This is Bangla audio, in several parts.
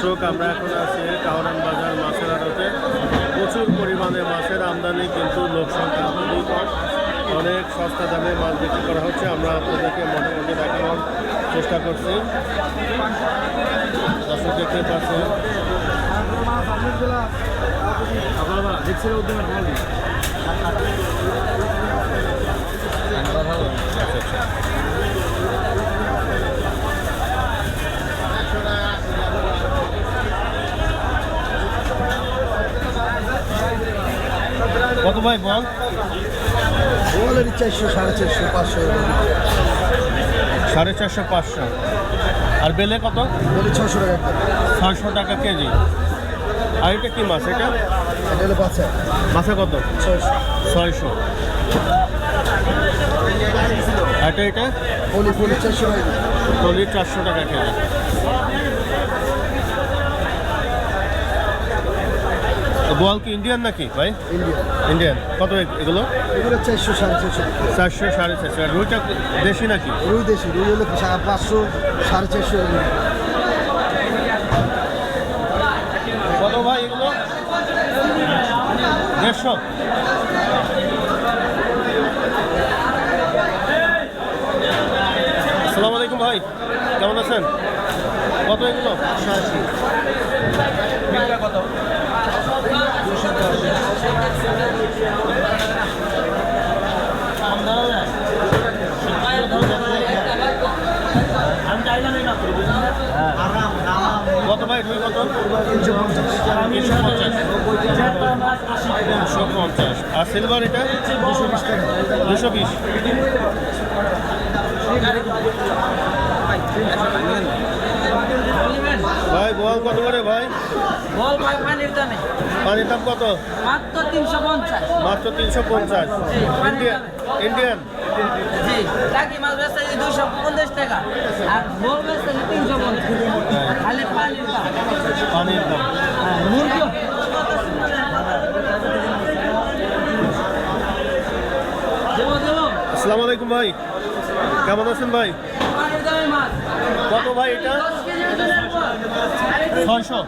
দর্শক, আমরা এখন আছি কাওরান বাজার মাছের আড়তে। প্রচুর পরিমাণে মাছের আমদানি, কিন্তু লোক সংখ্যা খুবই কম। অনেক সস্তা দামে মাছ বিক্রি করা হচ্ছে। আমরা আপনাদেরকে মোটামুটি দেখানোর চেষ্টা করছি। দর্শক দেখতে পাচ্ছেন কত ভাই বল? বলের 400, 450, 500, 450, 500। আর বেলে কত? বলি 600 টাকা। 600 টাকা কেজি। আর এটা কি মাছ? এটা এটা হলো বাচ্চা মাছে কত? 600। 600। এটা এটা বলি 400 টাকা। বলি 400 টাকা কেজি। বোয়াল কি ইন্ডিয়ান নাকি ভাই? ইন্ডিয়ান। কত এগুলো? এগুলো 400, 450। 400, 450। আর রুইটা দেশি নাকি? রুই দেশি, রুই হলো 500, 450। কত ভাই এগুলো? 150। আসসালামু আলাইকুম ভাই, কেমন আছেন? কত এগুলো? 80। কত? 250। কত ভাই রুই কত? 350। আর সিলভার এটা 220 টাকা। 220। ভাই বোয়াল কত করে ভাই? বল ভাই পানির দামে পানির দাম কত? মাত্র 350। মাত্র 350। ইন্ডিয়ান। জি, টাকি মাছ বেচতে 250 টাকা আর বল বেচতে 350। খালি পানির দাম। পানির দাম। মুরগি দেবো দেবো। আসসালামু আলাইকুম ভাই, কেমন আছেন ভাই? পানির দামে মাছ কত ভাই এটা? 10 কেজি ওজন রাখবো। 600।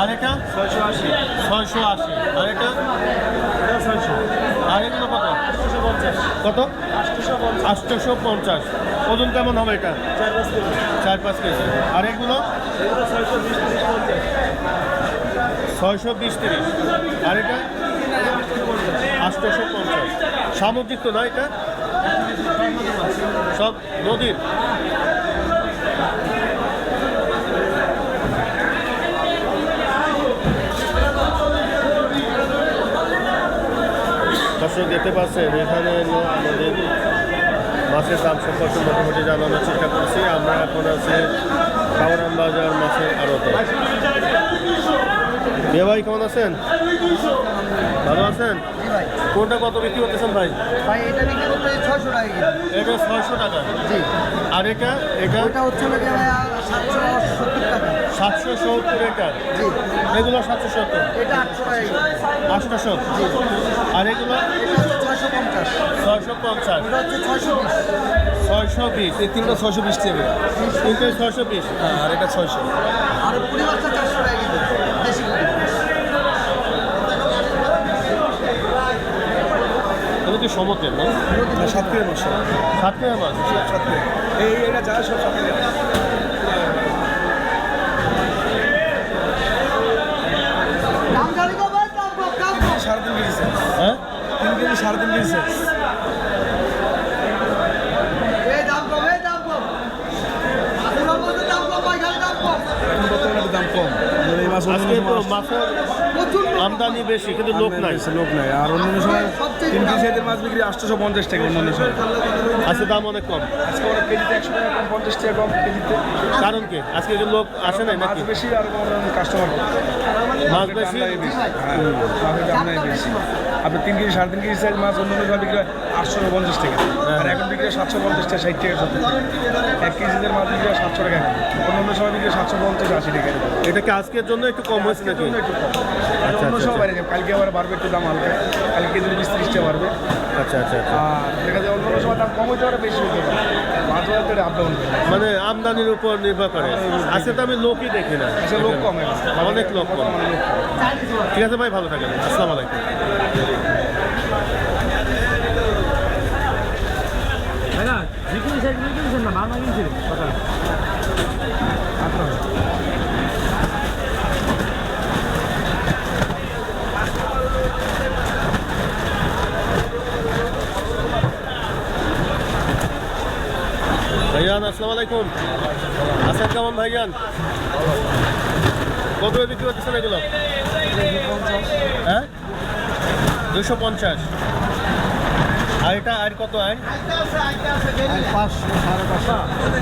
আর এটা 680। 680। আর এটা 600। আর এগুলো কত? 850। কত? 850। ওজন কেমন হবে এটা? 4-5 কেজি। আর এগুলো 620-30। আর এটা 850। সামুদ্রিক তো না এটা? সব নদীর। দর্শক দেখতে পাচ্ছেন এখানে আমাদের মাছের দাম সম্পর্কে মোটামুটি জানানোর চেষ্টা করছি। আমরা এখন আছি কাওরান বাজার মাছের আড়তে। ভাই কেমন আছেন? ভালো আছেন? জি ভাই। কোনটা কত বিক্রি করতেছেন ভাই? ভাই এটা বিক্রি করতে 600 টাকা কেজি। এটা 600 টাকা। জি। আর এটা এটা ওটা হচ্ছে না কি ভাই 770 টাকা। 770 এটা। জি। এগুলো 770। এটা 800 টাকা কেজি। 800। আর এগুলো এটা হচ্ছে 650। 650। ওটা হচ্ছে 620। 620। এই তিনটা 620 টাকা। তিনটে 620। আর এটা 600। আর পুরি মাছটা 400 টাকা কেজি। দেশি পুরি। এগুলো কি সমতের না? সাতক্ষীরা মাছ। সাতক্ষীরা মাছ। সাতক্ষীরা। এটা যা সব সাতক্ষীরা। দাম জানি কবে? দাম কম, দাম কম। 3.5 কেজি স্যার। হ্যাঁ 3 কেজি 3.5 কেজি স্যার। এই দাম কম, এই দাম কম। পুরো বলতে দাম কম, ভাই খালি দাম কম। এখন বর্তমানে দাম কম। এই মাছ আজকে তো মাছের প্রচুর আমদানি বেশি, কিন্তু লোক নাই। লোক নাই। আর অন্যান্য সময় 3 কেজি মাছ বিক্রি 850 টাকা অন্যান্য সময়। আজকে দাম অনেক কম। আজকে অনেক কেজিতে 100 টাকা কম, 50 টাকা কম কেজিতে। কারণ কি? আজকে যে লোক আসে নাই মাছ নাকি? বেশি আর কাস্টমার মাছ বেশি। হ্যাঁ, মাছের দাম নাই বেশি। আপনার 3 কেজি 3.5 কেজি সাইজ মাছ অন্য সময় বিক্রি হয় 850 টাকা আর এখন বিক্রি হয় 750 টাকা 60 টাকা 70 টাকা 1 কেজিদের মাছ বিক্রি হয় 700 টাকা অন্য সময় বিক্রি হয় 750 80 টাকা এটা কি আজকের জন্য একটু কম হয়েছে নাকি? একটু কম। অন্য সময় বাইরে যাবে কালকে আবার বাড়বে একটু দাম হালকা কালকে যদি 20-30 টাকা বাড়বে আচ্ছা আচ্ছা আচ্ছা। আর দেখা যায় অন্য সময় দাম কম হতে পারে বেশি হতে পারে মাছ বাজারে আপ ডাউন করে মানে আমদানির উপর নির্ভর করে। আজকে তো আমি লোকই দেখি না, আচ্ছা লোক কম এখন অনেক লোক কম। ঠিক আছে ভাই, ভালো থাকেন, আসসালামু আলাইকুম। ভাইজান আসসালামু আলাইকুম, আছেন কেমন ভাইজান? কত বিক্রি করতেছেন এগুলো? হ্যাঁ 250। আর এটা আর কত? আর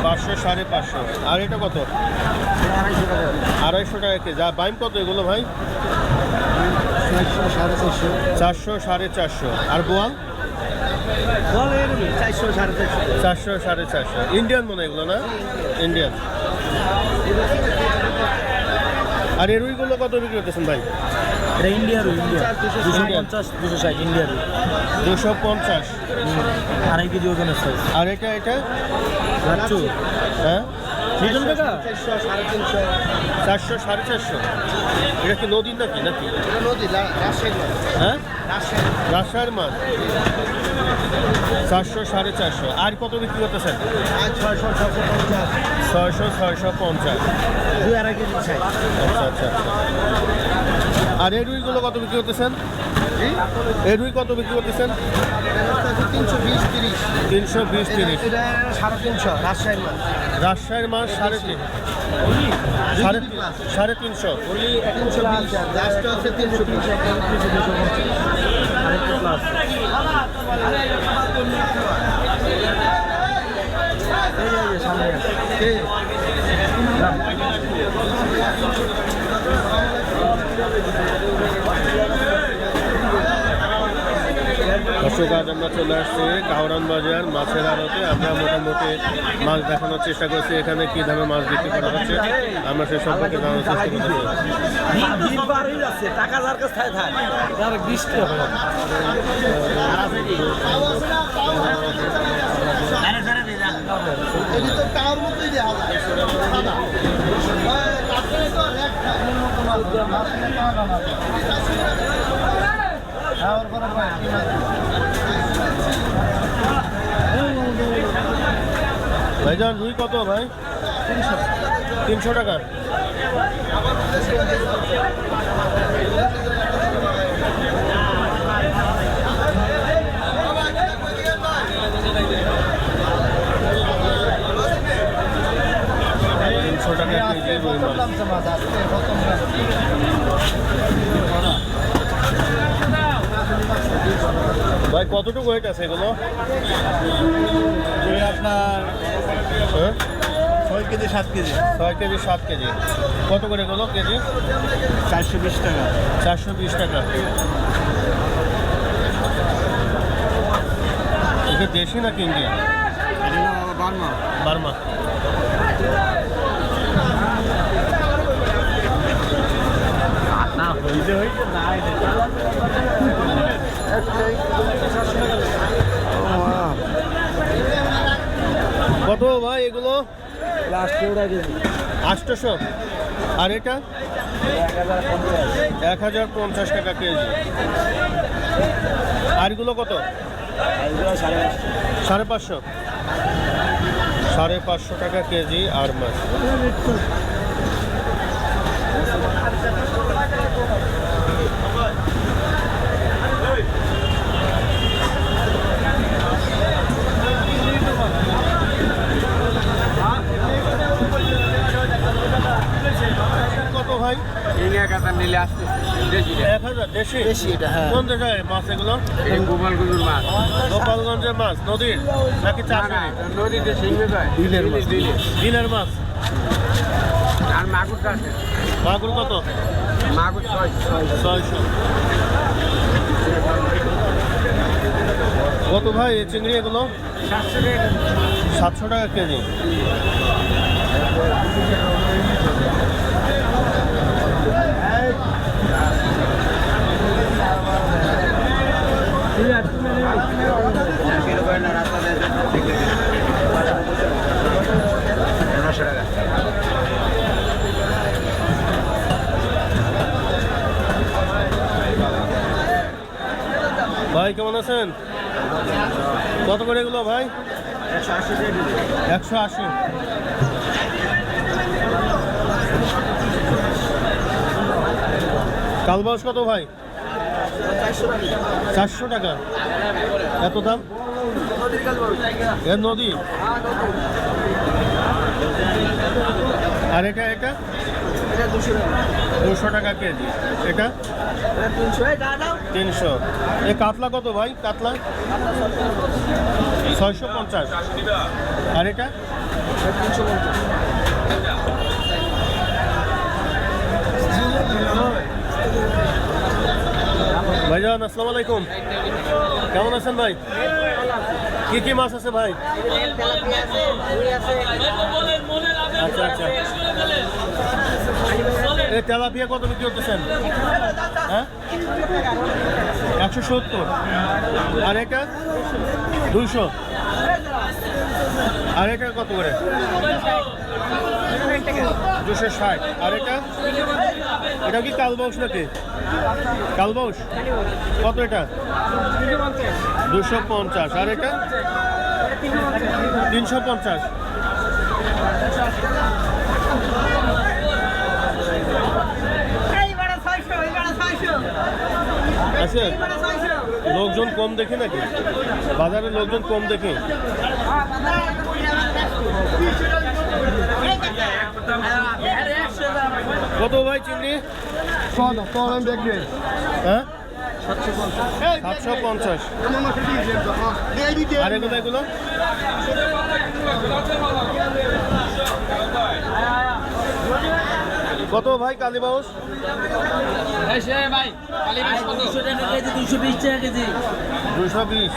500 550। আর এটা কত? 250 টাকা কেজি। যা বাইম কত এগুলো ভাই? 400 450। আর বোয়াল 400 450। ইন্ডিয়ান মনে হয় এগুলো না? ইন্ডিয়ান। আর এই রুইগুলো কত বিক্রি করতেছেন ভাই? এটা ইন্ডিয়ার ইন্ডিয়া ইন্ডিয়ান 250 ইন্ডিয়ার 250। 2.5 কেজি ওজনের সাইজ আর এটা এটা লাচ্চু হ্যাঁ মিটন টাকা 400 450। এটা কি নদীর নাকি নাকি? হ্যাঁ রাজশাহীর মাছ। 400 450। আর কত বিক্রি করতেছেন? 600 650। 2.5 কেজি সাইজ আচ্ছা আচ্ছা আচ্ছা। আর এই রুইগুলো কত বিক্রি করতেছেন? এই রুই কত বিক্রি করতেছেন? 320 30। রাজশাহীর মাছ 3.5 350। দর্শক আজ আমরা চলে আসছি কাউরান বাজার মাছের আড়তে। আমরা মোটামুটি মাছ দেখানোর চেষ্টা করছি এখানে কী দামে মাছ বিক্রি করা হচ্ছে, আমরা সে সম্পর্কে জানার চেষ্টা করছি। টাকা যার কাছে থাকে 20 টাকা ভাইজান রুই কত ভাই? 300 টাকা। টাকা কেজি রুই মাছ। ভাই কতটুকু ওয়েট আছে এগুলো? আপনার হ্যাঁ 6 কেজি 7 কেজি 6 কেজি 7 কেজি। কত করে এগুলো কেজি? 420 টাকা 420 টাকা। এটা দেশি নাকি ইন্ডিয়া? Burma Burma. না হইতে হইতে না কত ভাই এগুলো? লাস্ট 800। আর এটা 1050 টাকা কেজি। আর এগুলো কত? 550 550 টাকা কেজি আর মাছ। কত ভাই? নিলে আসতে 1000 দেশি? বেশি এটা হ্যাঁ কোন জায়গায় মাছ এগুলো? গোপালগঞ্জের মাছ গোপালগঞ্জের মাছ নদীর নাকি চাষের? নদীতে শিঙে যায় বিলের মাছ। বিলের মাছ। আর মাগুরটা আছে মাগুর কত? মাগুর 600 600। কত ভাই এই চিংড়ি এগুলো? 700 টাকা কেজি। ভাই কেমন আছেন? কত করে এগুলো ভাই? 180। কালবাউস কত ভাই? 400 টাকা। এত দাম? এর নদী। আর এটা 200 টাকা কেজি। এটা 300। এ কাতলা কত ভাই? কাতলা 650। আর এটা ভাইজান আসসালামু আলাইকুম, কেমন আছেন ভাই? কি কি মাছ আছে ভাই? আচ্ছা আচ্ছা। এই তেলাপিয়া কত বিক্রি করতেছেন? হ্যাঁ 170। আর এটা 200। আর এটা কত করে? 260। আর এটা এটা কি কালবাউস নাকি? কালবাউস কত এটা? 250। আর এটা 350। আচ্ছা, লোকজন কম দেখে নাকি বাজারে? লোকজন কম দেখে। কত ভাই চিংড়ি? হ্যাঁ 750। আর এগুলো এগুলো কত ভাই? কালীবাউস 220 টাকা কেজি। 220।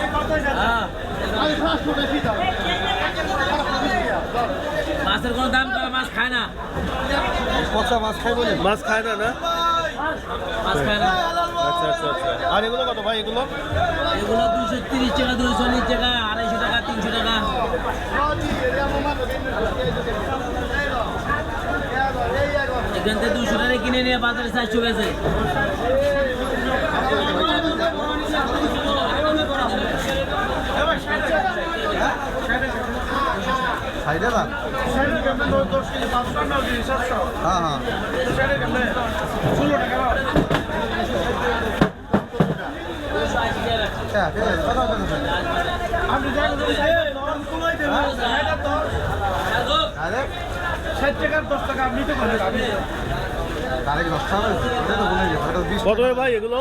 মাছের কোনো দাম কম, মাছ খায় না। মাছ খায় বলে? মাছ খায় না না? মাছ খায় না। আচ্ছা আচ্ছা আচ্ছা। আর এগুলো কত ভাই? এগুলো এগুলো 230 টাকা, 240 টাকা, 250 টাকা, 300 টাকা। এখান থেকে 200 টাকা কিনে নিয়ে বাজারে 400 গেছে। কত ভাই এগুলো?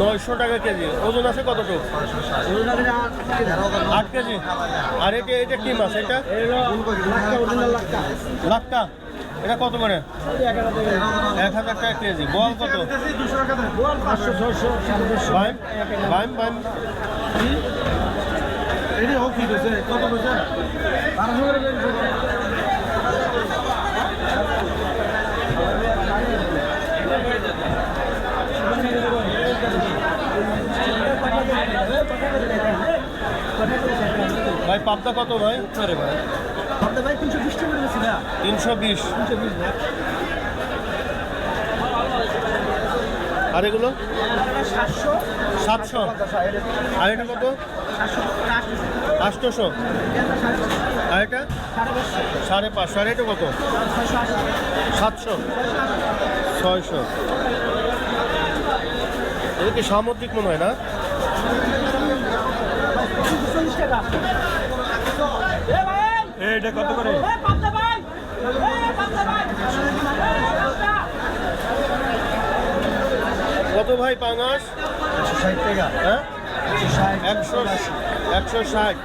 900 টাকা কেজি। ওজন আছে কতটুকু? 8 কেজি। আর এটা এটা কি মাছ? এটা লাক্কা। এটা কত করে? 1000 টাকা কেজি। বল কত? বাইম বাইম বাইম কত বলছে? ভাই পাবদা কত ভাই? পাবদা ভাই 320 টাকা বলেছি না? 320। আর এগুলো 700। আর এটা কত? 800। আর এটা 550। আর এটা কত? 700। 600। এটা কি সামুদ্রিক মনে হয় না? এটা কত করে? কত ভাই পাঙাশ? 160 টাকা। হ্যাঁ 160।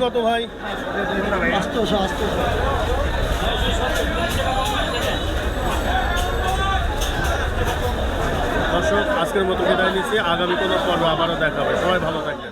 কত ভাই? দর্শক আজকের মতো বিদায় নিচ্ছি, আগামী কোনো পর্ব আবারও দেখা হবে, সবাই ভালো থাকবেন।